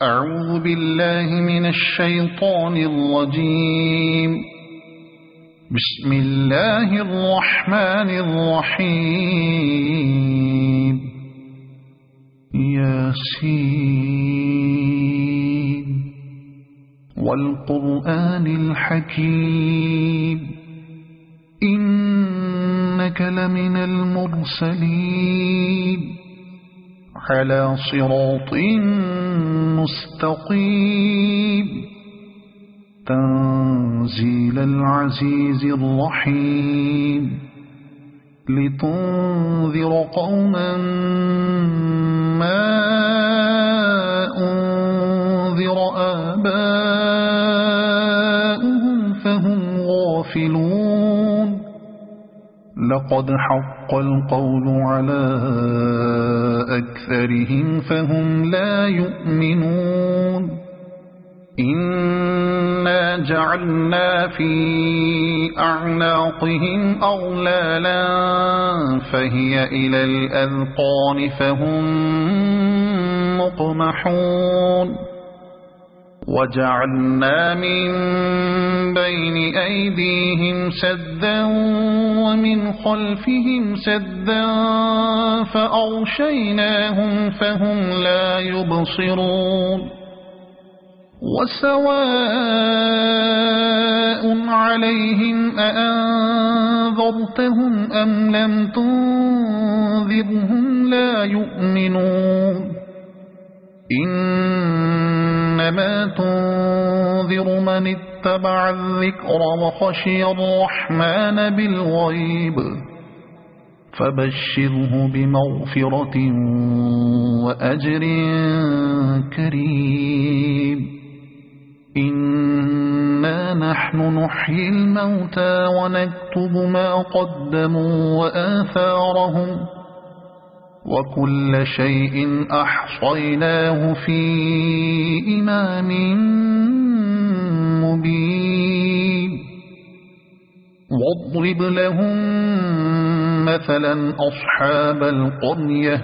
أعوذ بالله من الشيطان الرجيم. بسم الله الرحمن الرحيم. ياسين والقرآن الحكيم إنك لمن المرسلين على صراط مستقيم تنزيل العزيز الرحيم لتنذر قوما ما أنذر آباؤهم فهم غافلون. لقد حق القول على أكثرهم فهم لا يؤمنون. إنا جعلنا في أعناقهم أغلالا فهي إلى الأذقان فهم مقمحون. وجعلنا من بين أيديهم سدا ومن خلفهم سدا فأغشيناهم فهم لا يبصرون. وسواء عليهم أأنذرتهم أم لم تنذرهم لا يؤمنون. إنما تنذر من اتبع الذكر وخشي الرحمن بالغيب فبشره بمغفرة وأجر كريم. إنا نحن نحيي الموتى ونكتب ما قدموا وآثارهم وكل شيء أحصيناه في إمام مبين. واضرب لهم مثلا أصحاب القرية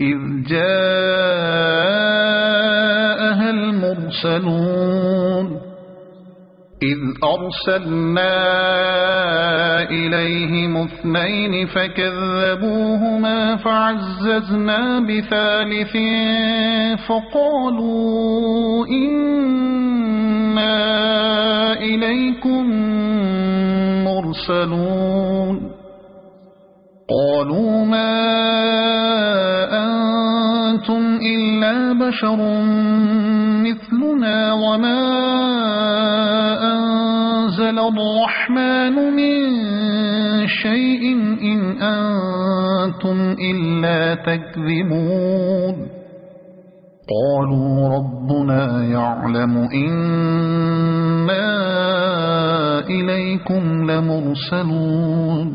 إذ جاءها المرسلون إذ أرسلنا إليهم اثنين فكذبوهما فعززنا بثالث فقالوا إنا إليكم مرسلون. قالوا ما أنتم إلا بشر مثلنا وما أنزل الرحمن من شيء إن أنتم إلا تكذبون. قالوا ربنا يعلم إنا إليكم لمرسلون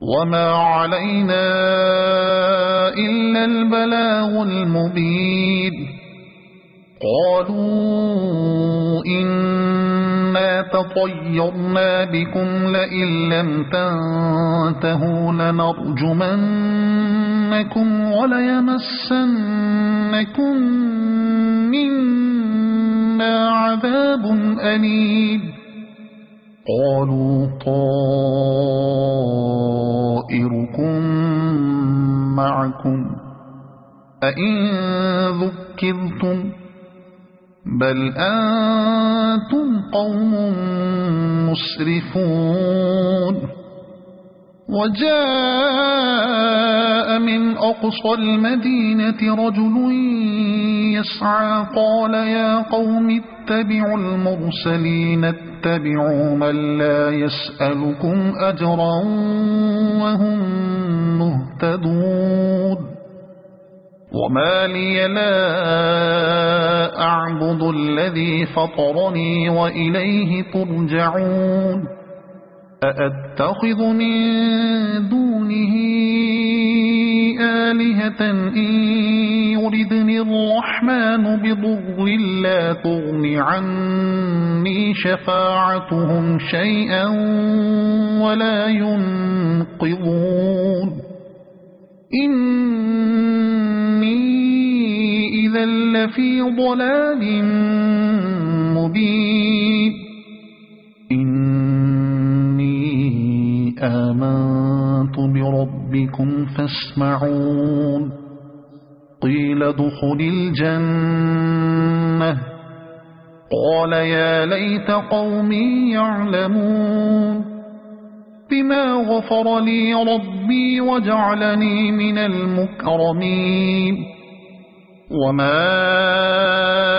وما علينا إلا البلاغ المبين. قالوا إنا تطيرنا بكم لئن لم تنتهوا لنرجمنكم وليمسنكم منا عذاب أليم. قالوا طائركم معكم أئن ذكرتم بل أنتم قوم مسرفون. وجاء من أقصى المدينة رجل يسعى قال يا قوم اتبعوا المرسلين اتبعوا من لا يسألكم أجرا وهم مهتدون. وما لي لا أعبد الذي فطرني وإليه ترجعون. أأتخذ من دونه آلهة إن يردني الرحمن بضر لا تغن عني شفاعتهم شيئا ولا ينقذون. إني إذا لفي ضلال مبين إني آمنت بربكم فاسمعون قيل ادخل الجنة قال يا ليت قومي يعلمون بما غفر لي ربي وجعلني من المكرمين وما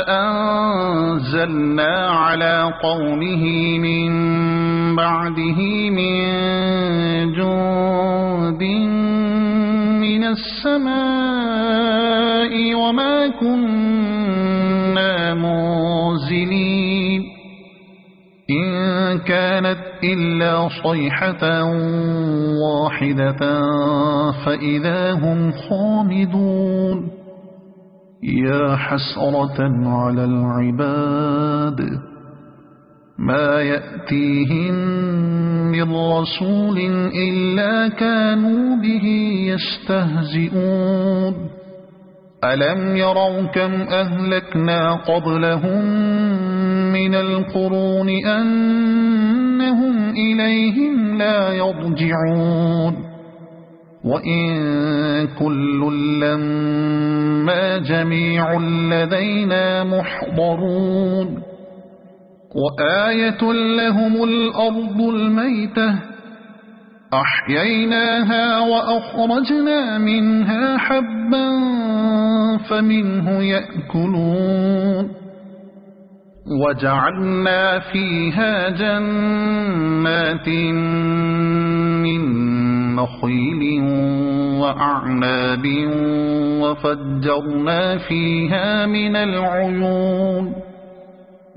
أنزلنا على قومه من بعده من جند من السماء وما كنا منزلين إن كانت إلا صيحة واحدة فإذا هم خامدون يا حسرة على العباد ما يأتيهم من رسول إلا كانوا به يستهزئون ألم يروا كم أهلكنا قبلهم من القرون أنهم إليهم لا يرجعون وإن كل لما جميع لدينا محضرون وآية لهم الأرض الميتة أحييناها وأخرجنا منها حبا فمنه يأكلون وجعلنا فيها جنات من نخيل وأعناب وفجرنا فيها من العيون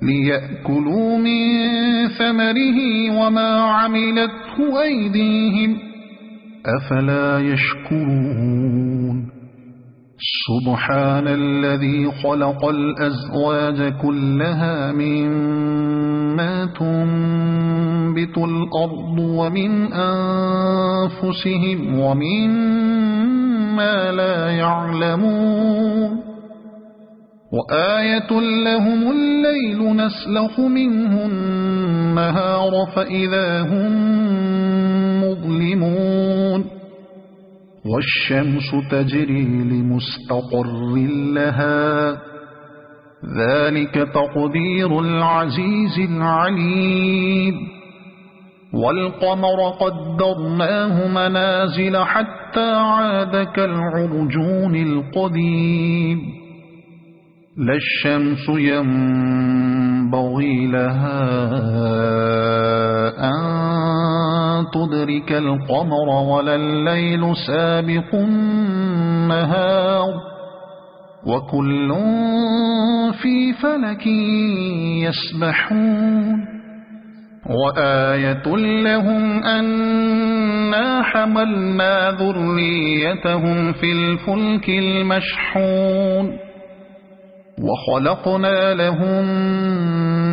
ليأكلوا من ثمره وما عملته أيديهم أفلا يشكرون سبحان الذي خلق الأزواج كلها مما تنبت الأرض ومن أنفسهم ومما لا يعلمون وآية لهم الليل نسلخ منه النهار فإذا هم مظلمون والشمس تجري لمستقر لها ذلك تقدير العزيز العليم والقمر قدرناه منازل حتى عاد كالعرجون القديم لا الشمس ينبغي لها أن تدرك القمر ولا الليل سابق النهار وكل في فلك يسبحون وآية لهم أنا حملنا ذريتهم في الفلك المشحون وخلقنا لهم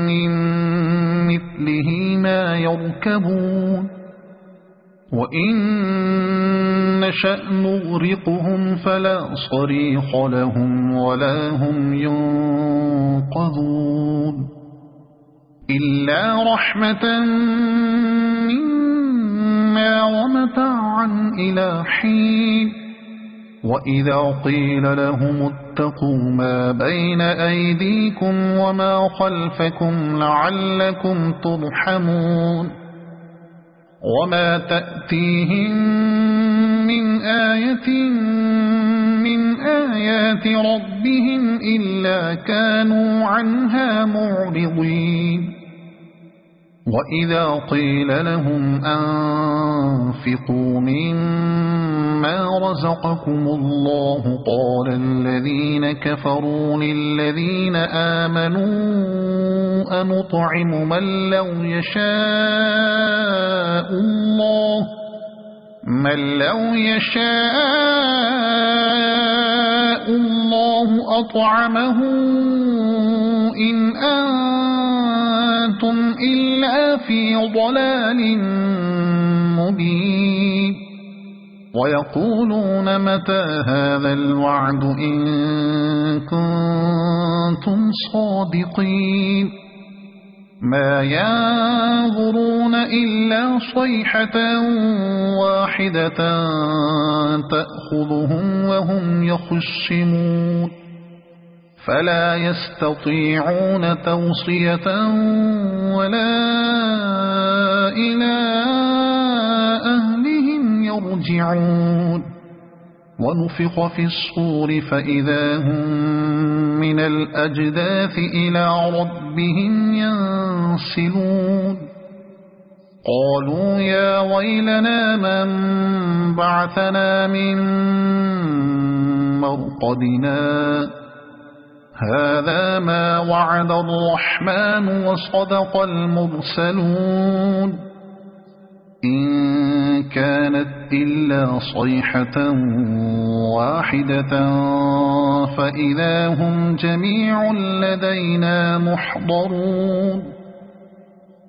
من مثله ما يركبون وإن نشأ نغرقهم فلا صريخ لهم ولا هم ينقذون إلا رحمة منا ومتاعا إلى حين وإذا قيل لهم اتقوا ما بين أيديكم وما خلفكم لعلكم ترحمون وما تأتيهم من آية من آيات ربهم إلا كانوا عنها معرضين وإذا قيل لهم أنفقوا مما رزقكم الله قال الذين كفروا للذين آمنوا أنطعم من لو يشاء الله أطعمه إن أنتم إلا في ضلال مبين ويقولون متى هذا الوعد إن كنتم صادقين ما ينظرون إلا صيحة واحدة تأخذهم وهم يخصمون فلا يستطيعون توصية ولا إلى أهلهم يرجعون ونفخ في الصور فإذا هم من الأجداث إلى ربهم ينسلون قالوا يا ويلنا من بعثنا من مرقدنا هذا ما وعد الرحمن وصدق المرسلون إن كانت إلا صيحة واحدة فإذا هم جميع لدينا محضرون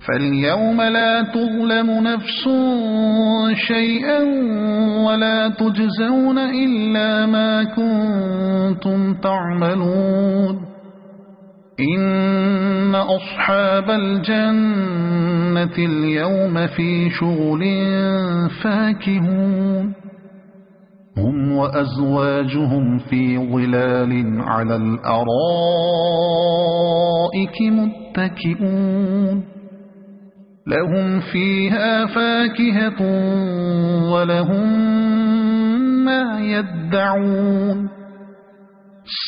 فاليوم لا تظلم نفس شيئا ولا تجزون إلا ما كنتم تعملون إن أصحاب الجنة اليوم في شغل فاكهون هم وأزواجهم في ظلال على الأرائك متكئون لهم فيها فاكهة ولهم ما يدعون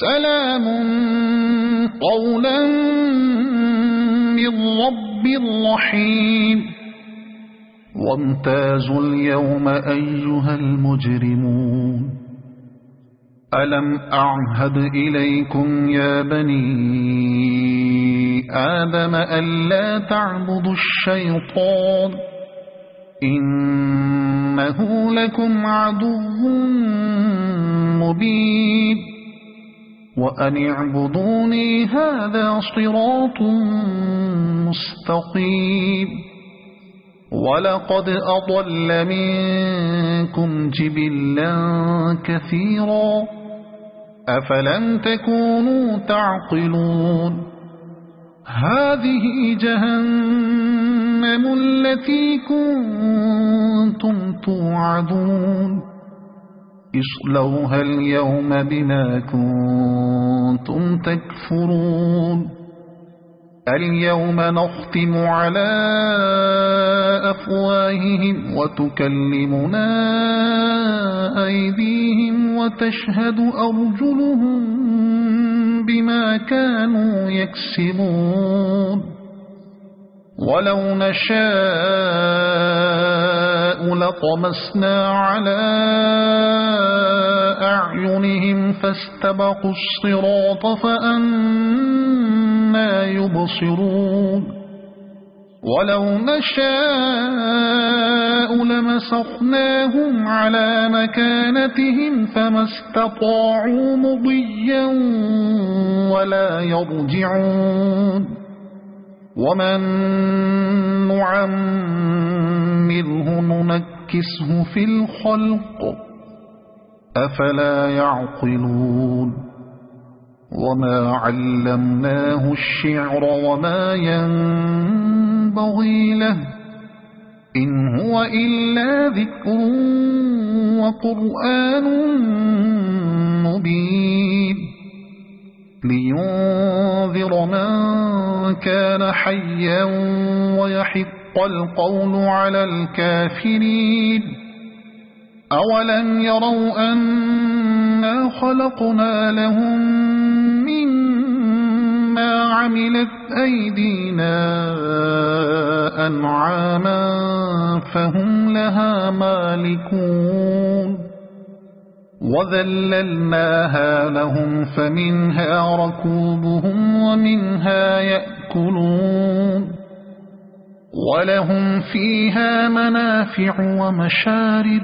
سلام قولا من رب رحيم وامتازوا اليوم أيها المجرمون ألم أعهد إليكم يا بني آدم ألا تعبدوا الشيطان إنه لكم عدو مبين وأن اعبدوني هذا صراط مستقيم ولقد أضل منكم جبلا كثيرا أفلم تكونوا تعقلون هذه جهنم التي كنتم توعدون اصلوها اليوم بما كنتم تكفرون اليوم نختم على أفواههم وتكلمنا أيديهم وتشهد أرجلهم بما كانوا يكسبون ولو نشاء لطمسنا على أعينهم فاستبقوا الصراط فأنى يبصرون ولو نشاء لمسخناهم على مكانتهم فما استطاعوا مضيا ولا يرجعون ومن نعمره ننكسه في الخلق أفلا يعقلون وما علمناه الشعر وما ينبغي له إن هو إلا ذكر وقرآن مبين لينذر من كان حيا ويحق القول على الكافرين أولم يروا أنا خلقنا لهم مما عملت أيدينا أنعاما فهم لها مالكون وذللناها لهم فمنها ركوبهم ومنها يأكلون ولهم فيها منافع ومشارب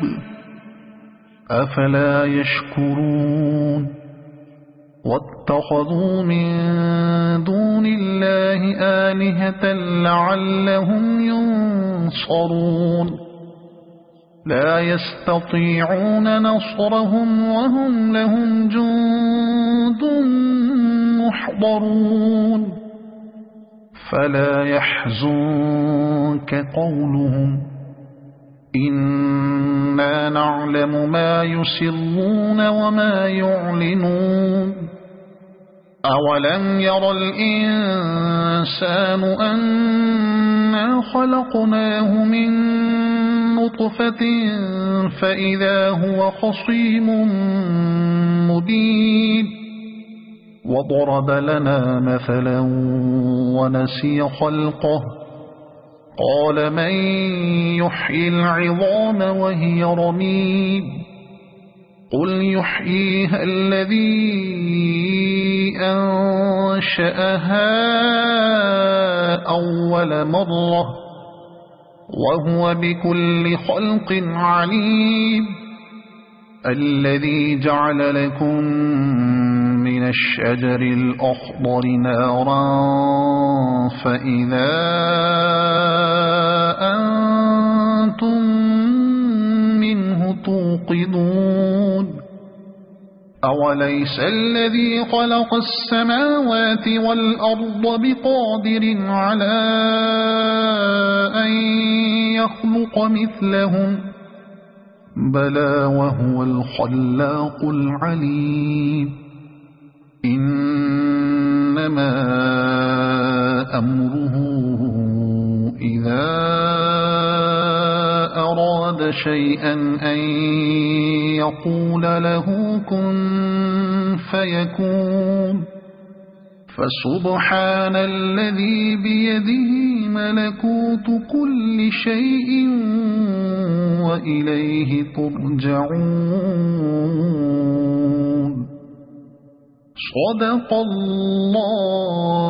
أفلا يشكرون واتخذوا من دون الله آلهة لعلهم ينصرون لا يستطيعون نصرهم وهم لهم جند يحضرون فلا يحزنك قولهم إنا نعلم ما يسرون وما يعلنون أولم ير الإنسان أنا خلقناه من نطفة فإذا هو خصيم مبين وضرب لنا مثلا ونسي خلقه قال من يحيي العظام وهي رميم قل يحييها الذي أنشأها أول مرة وهو بكل خلق عليم الذي جعل لكم من الشجر الأخضر نارا فإذا أنتم منه توقدون أوليس الذي خلق السماوات والأرض بقادر على أن يخلق مثلهم بلى وهو الخلاق العليم إنما أمره إذا أراد شيئا أن يقول له كن فيكون فسبحان الذي بيده ملكوت كل شيء وإليه ترجعون صدق الله